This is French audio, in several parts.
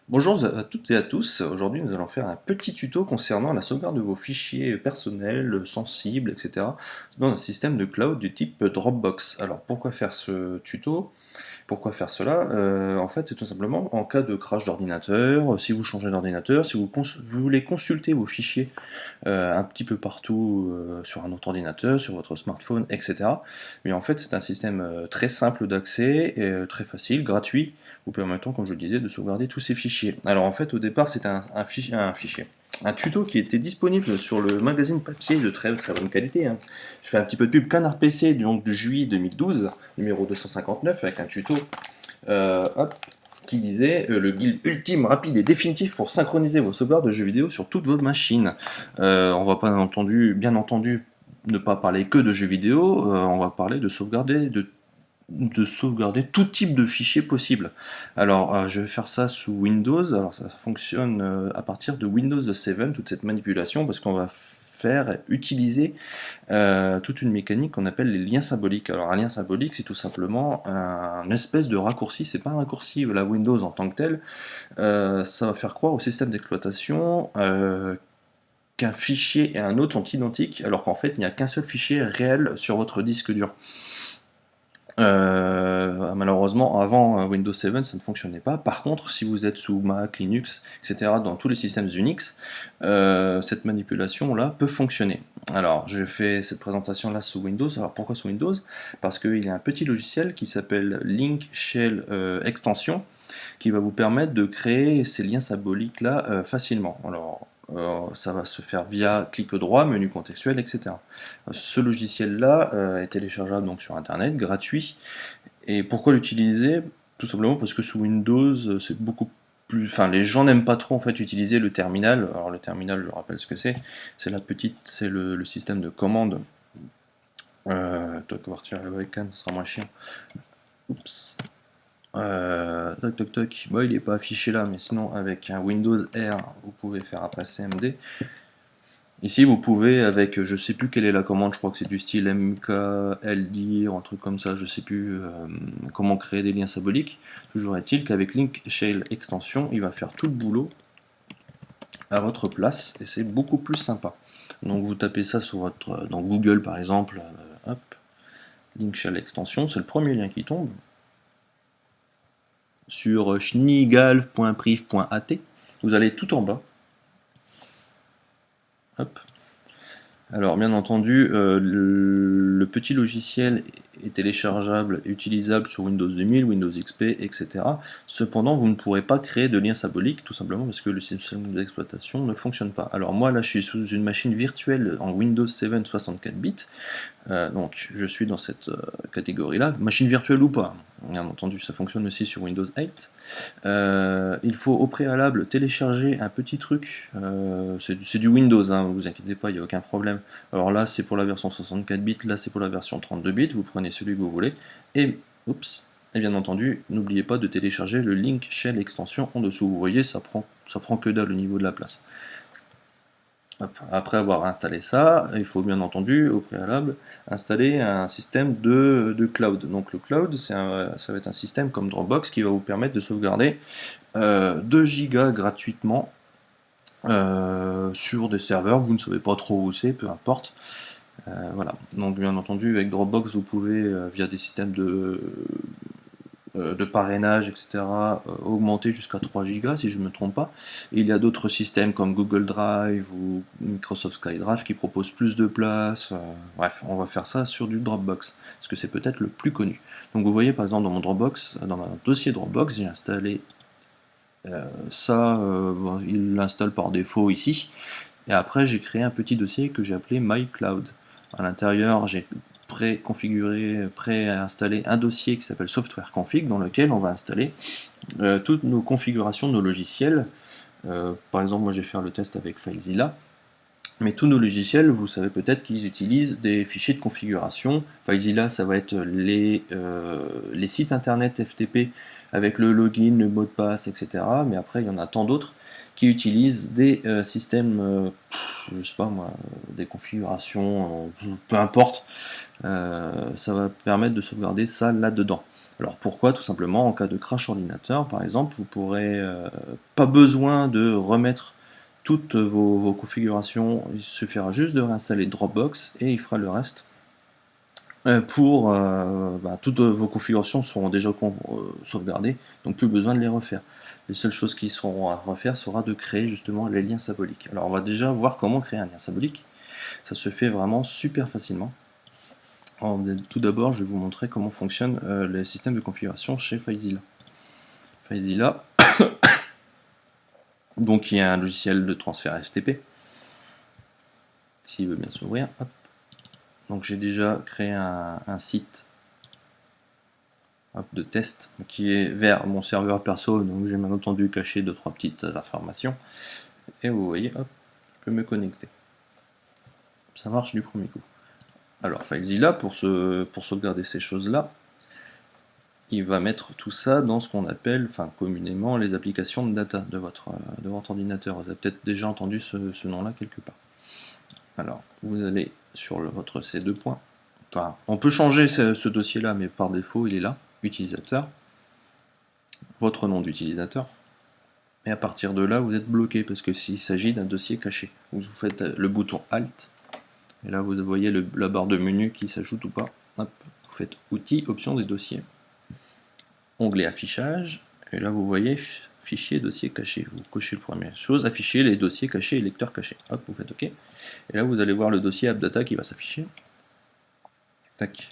Bonjour à toutes et à tous, aujourd'hui nous allons faire un petit tuto concernant la sauvegarde de vos fichiers personnels, sensibles, etc. dans un système de cloud du type Dropbox. Alors pourquoi faire ce tuto? Pourquoi faire cela? En fait, c'est tout simplement en cas de crash d'ordinateur, si vous changez d'ordinateur, si vous voulez consulter vos fichiers un petit peu partout sur un autre ordinateur, sur votre smartphone, etc. Mais en fait, c'est un système très simple d'accès, très facile, gratuit, vous permettant, comme je le disais, de sauvegarder tous ces fichiers. Alors en fait, au départ, c'était un tuto qui était disponible sur le magazine papier de très très bonne qualité, hein. Je fais un petit peu de pub Canard PC, donc de juillet 2012, numéro 259, avec un tuto hop, qui disait le guide ultime, rapide et définitif pour synchroniser vos sauvegardes de jeux vidéo sur toutes vos machines. On va pas bien entendu ne pas parler que de jeux vidéo, on va parler de sauvegarder tout type de fichiers possible. Alors, je vais faire ça sous Windows. Alors, ça fonctionne à partir de Windows 7, toute cette manipulation, parce qu'on va utiliser toute une mécanique qu'on appelle les liens symboliques. Alors, un lien symbolique, c'est tout simplement un espèce de raccourci. C'est pas un raccourci la Windows en tant que tel. Ça va faire croire au système d'exploitation qu'un fichier et un autre sont identiques, alors qu'en fait, il n'y a qu'un seul fichier réel sur votre disque dur. Malheureusement, avant Windows 7, ça ne fonctionnait pas. Par contre, si vous êtes sous Mac, Linux, etc., dans tous les systèmes Unix, cette manipulation-là peut fonctionner. Alors, je fais cette présentation-là sous Windows. Alors, pourquoi sous Windows? Parce qu'il y a un petit logiciel qui s'appelle Link Shell Extension, qui va vous permettre de créer ces liens symboliques-là facilement. Alors, ça va se faire via clic droit, menu contextuel, etc. Ce logiciel-là est téléchargeable donc sur Internet, gratuit. Et pourquoi l'utiliser? Tout simplement parce que sous Windows, c'est beaucoup plus... Enfin, les gens n'aiment pas trop en fait utiliser le terminal. Alors le terminal, je rappelle ce que c'est le système de commande. Toi, partir le webcam, ça sera moins chiant. Oups. Toc toc toc, bon, il n'est pas affiché là, mais sinon avec un Windows R, vous pouvez faire après CMD. Ici, vous pouvez avec, je sais plus quelle est la commande, je crois que c'est du style MKLDIR, un truc comme ça, je sais plus comment créer des liens symboliques. Toujours est-il qu'avec Link Shell Extension, il va faire tout le boulot à votre place et c'est beaucoup plus sympa. Donc vous tapez ça sur dans Google par exemple, hop, Link Shell Extension, c'est le premier lien qui tombe sur schnigalv.priv.at. Vous allez tout en bas. Hop. Alors bien entendu, le petit logiciel est téléchargeable et utilisable sur Windows 2000, Windows XP, etc. Cependant, vous ne pourrez pas créer de lien symbolique, tout simplement parce que le système d'exploitation ne fonctionne pas. Alors moi, là, je suis sous une machine virtuelle en Windows 7 64 bits, donc je suis dans cette catégorie-là, machine virtuelle ou pas. Bien entendu, ça fonctionne aussi sur Windows 8. Il faut au préalable télécharger un petit truc, c'est du Windows, hein, vous inquiétez pas, il n'y a aucun problème. Alors là, c'est pour la version 64 bits, là c'est pour la version 32 bits, vous prenez celui que vous voulez, et, oups, et bien entendu, n'oubliez pas de télécharger le Link Shell Extension en dessous. Vous voyez, ça prend que dalle au niveau de la place. Après avoir installé ça, il faut bien entendu, au préalable, installer un système de cloud. Donc le cloud, ça va être un système comme Dropbox qui va vous permettre de sauvegarder 2 gigas gratuitement sur des serveurs, vous ne savez pas trop où c'est, peu importe. Voilà. Donc bien entendu, avec Dropbox, vous pouvez, via des systèmes de parrainage, etc., augmenter jusqu'à 3 Go si je ne me trompe pas. Et il y a d'autres systèmes comme Google Drive ou Microsoft SkyDrive qui proposent plus de place. Bref, on va faire ça sur du Dropbox, parce que c'est peut-être le plus connu. Donc vous voyez par exemple dans mon Dropbox, dans mon dossier Dropbox, j'ai installé ça, bon, il l'installe par défaut ici. Et après j'ai créé un petit dossier que j'ai appelé MyCloud. À l'intérieur, j'ai préconfiguré, préinstallé un dossier qui s'appelle software config dans lequel on va installer toutes nos configurations de nos logiciels. Par exemple, moi je vais faire le test avec FileZilla. Mais tous nos logiciels, vous savez peut-être qu'ils utilisent des fichiers de configuration. FileZilla, ça va être les sites internet FTP avec le login, le mot de passe, etc. Mais après, il y en a tant d'autres qui utilisent des systèmes, je sais pas moi, des configurations, peu importe. Ça va permettre de sauvegarder ça là-dedans. Alors pourquoi? Tout simplement en cas de crash ordinateur, par exemple, vous pourrez pas besoin de remettre toutes vos configurations, il suffira juste de réinstaller Dropbox et il fera le reste. Toutes vos configurations seront déjà sauvegardées, donc plus besoin de les refaire. Les seules choses qui seront à refaire sera de créer justement les liens symboliques. Alors on va déjà voir comment créer un lien symbolique. Ça se fait vraiment super facilement. Tout d'abord, je vais vous montrer comment fonctionne le système de configuration chez FileZilla. FileZilla, donc il y a un logiciel de transfert FTP. S'il veut bien s'ouvrir, hop. Donc j'ai déjà créé un site de test qui est vers mon serveur perso, donc j'ai bien entendu caché 2-3 petites informations. Et vous voyez, hop, je peux me connecter. Ça marche du premier coup. Alors FileZilla, pour sauvegarder ces choses-là, il va mettre tout ça dans ce qu'on appelle, communément, les applications de data de votre ordinateur. Vous avez peut-être déjà entendu ce nom-là quelque part. Alors, vous allez sur votre C2 points. Enfin, on peut changer ce dossier-là, mais par défaut, il est là. Utilisateur. Votre nom d'utilisateur. Et à partir de là, vous êtes bloqué, parce que s'il s'agit d'un dossier caché. Vous faites le bouton Alt. Et là, vous voyez la barre de menu qui s'ajoute ou pas. Hop, vous faites Outils, Options des dossiers. Onglet Affichage. Et là, vous voyez Fichier, dossier caché. Vous cochez la première chose, afficher les dossiers cachés et lecteurs cachés. Hop, vous faites OK. Et là, vous allez voir le dossier AppData qui va s'afficher. Tac.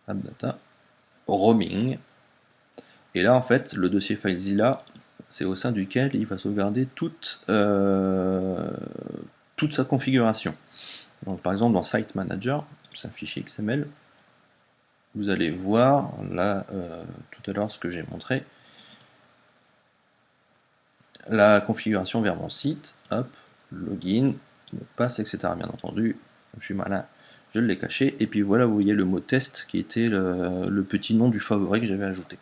AppData. Roaming. Et là, en fait, le dossier FileZilla, c'est au sein duquel il va sauvegarder toute sa configuration. Donc, par exemple, dans Site Manager, c'est un fichier XML, vous allez voir, là, tout à l'heure, ce que j'ai montré, la configuration vers mon site, hop, login, mot de passe, etc. Bien entendu, je suis malin, je l'ai caché, et puis voilà, vous voyez le mot test qui était le petit nom du favori que j'avais ajouté.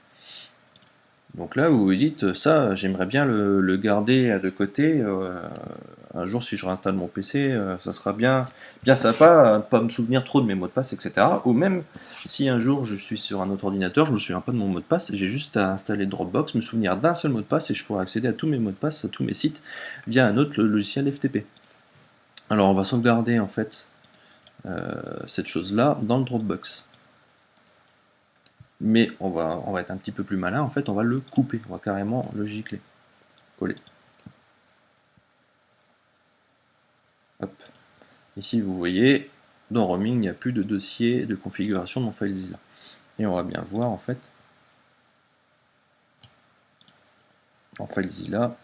Donc là, vous vous dites, ça, j'aimerais bien le garder de côté. Un jour, si je réinstalle mon PC, ça sera bien sympa, pas me souvenir trop de mes mots de passe, etc. Ou même, si un jour je suis sur un autre ordinateur, je me souviens pas de mon mot de passe, j'ai juste à installer Dropbox, me souvenir d'un seul mot de passe, et je pourrai accéder à tous mes mots de passe, à tous mes sites, via un autre logiciel FTP. Alors, on va sauvegarder, en fait, cette chose-là dans le Dropbox. Mais on va être un petit peu plus malin, en fait, on va le couper, on va carrément le gicler, coller. Hop. Ici, vous voyez, dans Roaming, il n'y a plus de dossier de configuration dans FileZilla. Et on va bien voir, en fait, en FileZilla,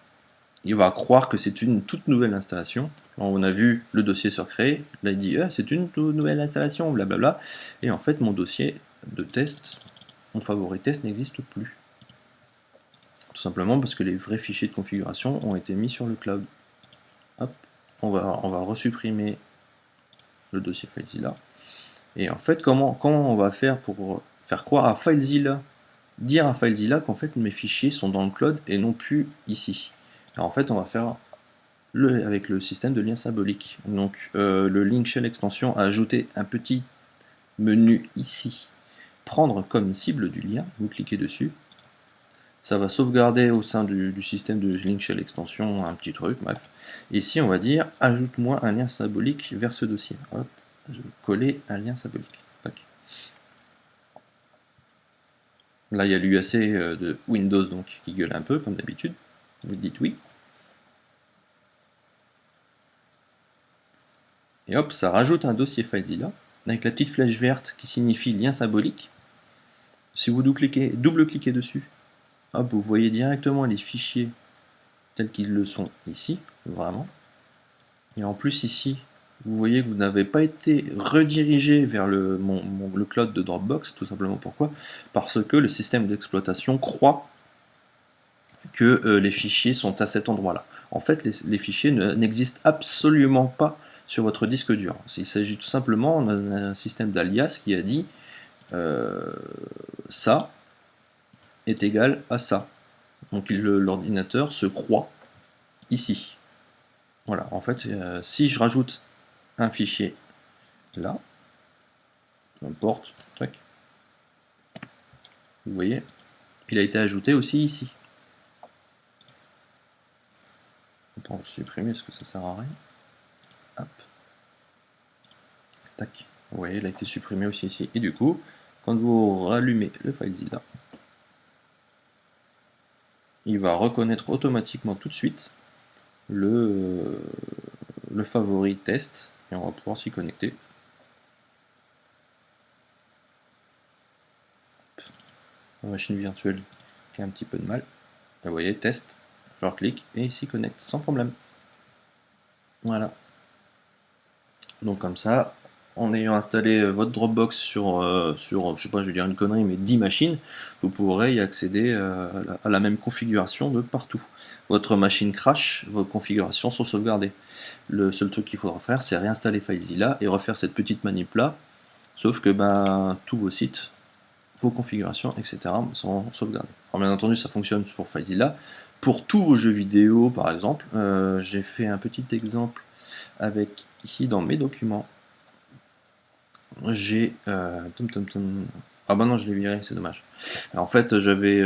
il va croire que c'est une toute nouvelle installation. Alors, on a vu le dossier se créer, là il dit c'est une toute nouvelle installation, blablabla. Et en fait, mon dossier de test, mon favori test n'existe plus. Tout simplement parce que les vrais fichiers de configuration ont été mis sur le cloud. Hop, on va resupprimer le dossier FileZilla. Et en fait, comment on va faire pour faire croire à FileZilla, dire à FileZilla qu'en fait mes fichiers sont dans le cloud et non plus ici. Alors en fait, on va faire avec le système de lien symbolique. Donc le link shell extension a ajouté un petit menu ici. Prendre comme cible du lien, vous cliquez dessus. Ça va sauvegarder au sein du système de link shell extension un petit truc, bref. Et ici, on va dire ajoute-moi un lien symbolique vers ce dossier. Hop, je vais coller un lien symbolique. Tac. Là, il y a l'UAC de Windows donc, qui gueule un peu, comme d'habitude. Vous dites oui. Et hop, ça rajoute un dossier FileZilla, avec la petite flèche verte qui signifie lien symbolique. Si vous double-cliquez dessus, hop, vous voyez directement les fichiers tels qu'ils le sont ici, vraiment. Et en plus ici, vous voyez que vous n'avez pas été redirigé vers le cloud de Dropbox, tout simplement pourquoi? Parce que le système d'exploitation croit que les fichiers sont à cet endroit-là. En fait, les fichiers n'existent absolument pas sur votre disque dur. Il s'agit tout simplement d'un système d'alias qui a dit ça est égal à ça. Donc l'ordinateur se croit ici. Voilà, en fait, si je rajoute un fichier là, peu importe, tac, Vous voyez, il a été ajouté aussi ici. On va le supprimer parce que ça sert à rien. Hop. Tac. Vous voyez, il a été supprimé aussi ici. Et du coup, quand vous rallumez le FileZilla, il va reconnaître automatiquement tout de suite le favori test et on va pouvoir s'y connecter. La machine virtuelle qui a un petit peu de mal. Vous voyez, test, je clique et il s'y connecte sans problème. Voilà. Donc comme ça, en ayant installé votre Dropbox sur, je sais pas, je vais dire une connerie, mais 10 machines, vous pourrez y accéder à la même configuration de partout. Votre machine crash, vos configurations sont sauvegardées. Le seul truc qu'il faudra faire, c'est réinstaller FileZilla et refaire cette petite manip là, sauf que tous vos sites, vos configurations, etc. sont sauvegardés. Alors bien entendu, ça fonctionne pour FileZilla. Pour tous vos jeux vidéo, par exemple, j'ai fait un petit exemple avec ici dans mes documents. J'ai ah bah non, je l'ai viré, c'est dommage. Alors, en fait, j'avais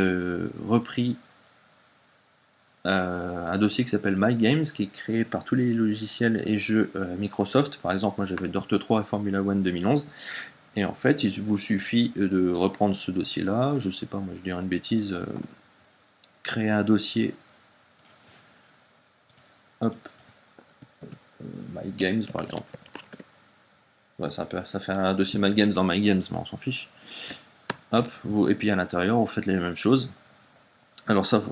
repris un dossier qui s'appelle My Games, qui est créé par tous les logiciels et jeux Microsoft. Par exemple, moi j'avais Dirt 3 et Formula One 2011. Et en fait, il vous suffit de reprendre ce dossier-là, je sais pas, moi je dirais une bêtise, créer un dossier, hop, My Games par exemple. Ouais, ça fait un dossier My Games dans My Games, mais on s'en fiche. Hop, et puis à l'intérieur, vous faites les mêmes choses. Alors ça,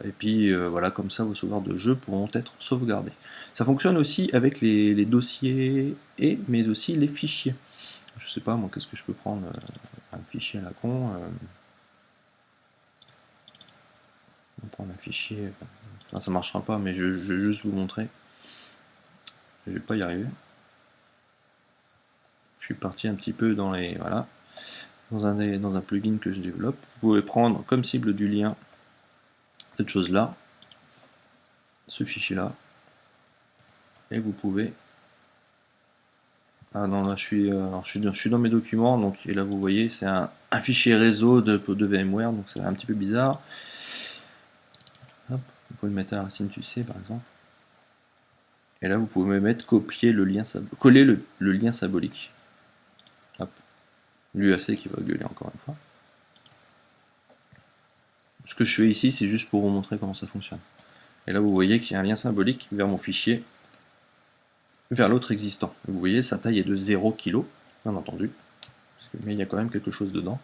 et puis voilà, comme ça, vos sauvegardes de jeu pourront être sauvegardées. Ça fonctionne aussi avec les dossiers mais aussi les fichiers. Je sais pas, moi, qu'est-ce que je peux prendre un fichier à la con. On va prendre un fichier. Enfin, ça marchera pas, mais je vais juste vous montrer. Je vais pas y arriver. Je suis parti un petit peu dans les. Voilà. Dans un plugin que je développe. Vous pouvez prendre comme cible du lien cette chose-là, ce fichier-là, et vous pouvez. Ah non, là je suis dans mes documents, donc et là vous voyez, c'est un fichier réseau de VMware, donc c'est un petit peu bizarre. Hop, vous pouvez le mettre à la racine tu sais par exemple. Et là vous pouvez mettre copier le lien, coller le lien symbolique. Hop, l'UAC qui va gueuler encore une fois. Ce que je fais ici, c'est juste pour vous montrer comment ça fonctionne. Et là vous voyez qu'il y a un lien symbolique vers mon fichier, vers l'autre existant. Vous voyez, sa taille est de 0 kg, bien entendu, mais il y a quand même quelque chose dedans.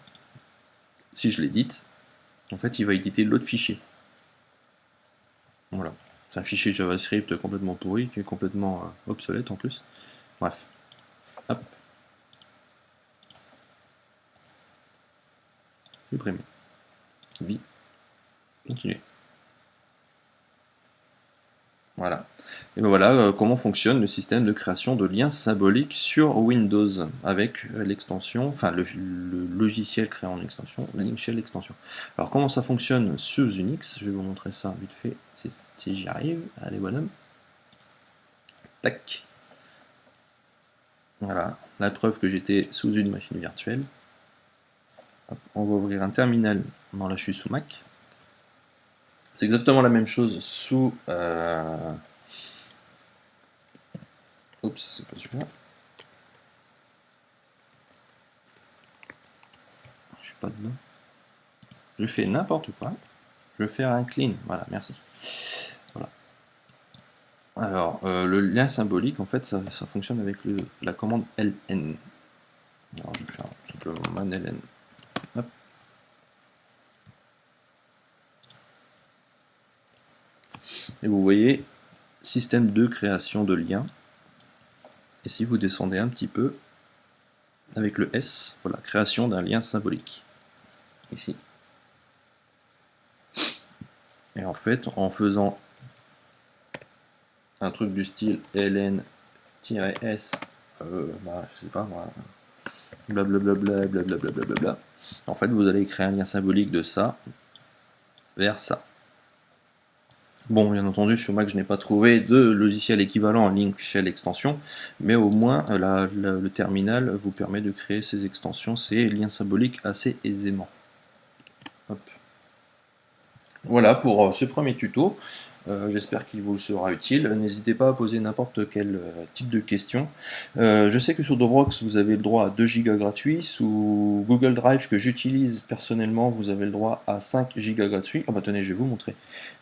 Si je l'édite, en fait, il va éditer l'autre fichier. Voilà. C'est un fichier JavaScript complètement pourri, qui est complètement obsolète en plus. Bref. Hop. Supprimer. Vie. Continuer. Voilà. Et ben voilà comment fonctionne le système de création de liens symboliques sur Windows avec l'extension, enfin le logiciel créant l'extension, Linkshell extension. Alors comment ça fonctionne sous Unix? Je vais vous montrer ça vite fait si j'y arrive. Allez bonhomme. Tac. Voilà, la preuve que j'étais sous une machine virtuelle. Hop, on va ouvrir un terminal. Non, là je suis sous Mac. C'est exactement la même chose sous. Oups, c'est pas celui-là. Je suis pas dedans. Je fais n'importe quoi. Je vais faire un clean. Voilà, merci. Voilà. Alors, le lien symbolique, en fait, ça fonctionne avec la commande ln. Alors, je vais faire simplement man ln. Hop. Et vous voyez, système de création de liens. Et si vous descendez un petit peu, avec le S, voilà, création d'un lien symbolique. Ici. Et en fait, en faisant un truc du style ln-s, je sais pas moi, blablabla, blablabla, en fait, vous allez créer un lien symbolique de ça vers ça. Bon, bien entendu, sur Mac, je n'ai pas trouvé de logiciel équivalent en Linkshell extension, mais au moins, le terminal vous permet de créer ces extensions, ces liens symboliques assez aisément. Hop. Voilà pour ce premier tuto. J'espère qu'il vous sera utile. N'hésitez pas à poser n'importe quel type de questions. Je sais que sur Dropbox, vous avez le droit à 2 Go gratuits. Sous Google Drive, que j'utilise personnellement, vous avez le droit à 5 Go gratuits. Ah bah tenez, je vais vous montrer.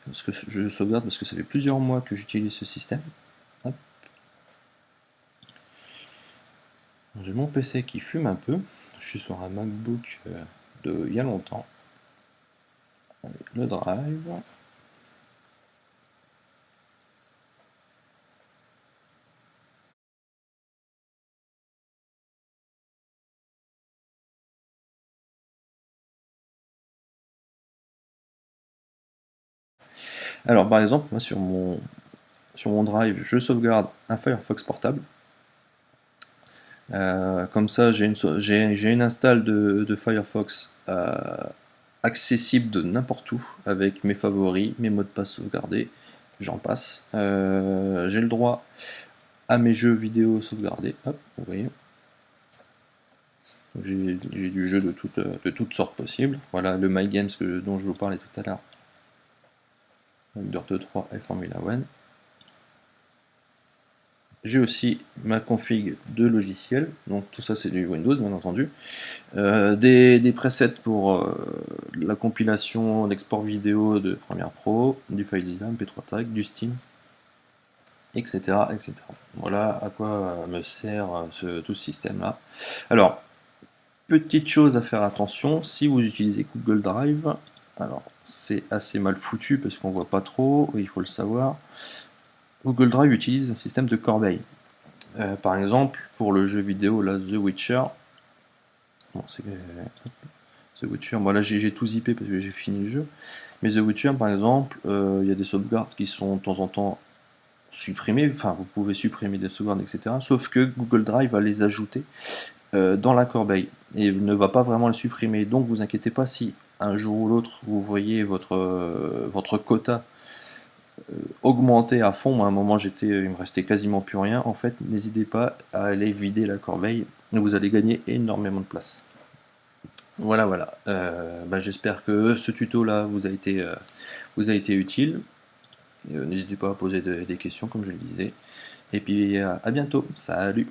Parce que je sauvegarde parce que ça fait plusieurs mois que j'utilise ce système. J'ai mon PC qui fume un peu. Je suis sur un MacBook de il y a longtemps. Le Drive. Alors par exemple, moi sur mon Drive, je sauvegarde un Firefox portable. Comme ça, j'ai une install de Firefox accessible de n'importe où, avec mes favoris, mes mots de passe sauvegardés, j'en passe. J'ai le droit à mes jeux vidéo sauvegardés, hop, vous voyez. J'ai du jeu de toutes sortes possibles. Voilà le My Games dont je vous parlais tout à l'heure. Dirt 3 et Formula One. J'ai aussi ma config de logiciel, donc tout ça c'est du Windows bien entendu. Des presets pour la compilation d'export vidéo de Premiere Pro, du FileZilla, MP3 Tag, du Steam, etc., etc. Voilà à quoi me sert tout ce système-là. Alors, petite chose à faire attention, si vous utilisez Google Drive, alors c'est assez mal foutu parce qu'on voit pas trop, il faut le savoir. Google Drive utilise un système de corbeille. Par exemple, pour le jeu vidéo là, The Witcher, bon, The Witcher, moi là j'ai tout zippé parce que j'ai fini le jeu, mais The Witcher par exemple, il y a des sauvegardes qui sont de temps en temps supprimées, enfin vous pouvez supprimer des sauvegardes, etc. Sauf que Google Drive va les ajouter dans la corbeille et ne va pas vraiment les supprimer. Donc vous inquiétez pas si un jour ou l'autre vous voyez votre quota augmenter à fond. Moi, à un moment, il me restait quasiment plus rien. En fait, n'hésitez pas à aller vider la corbeille. Vous allez gagner énormément de place. Voilà, voilà. Bah, j'espère que ce tuto-là vous a été utile. N'hésitez pas à poser des questions, comme je le disais. Et puis, à bientôt. Salut!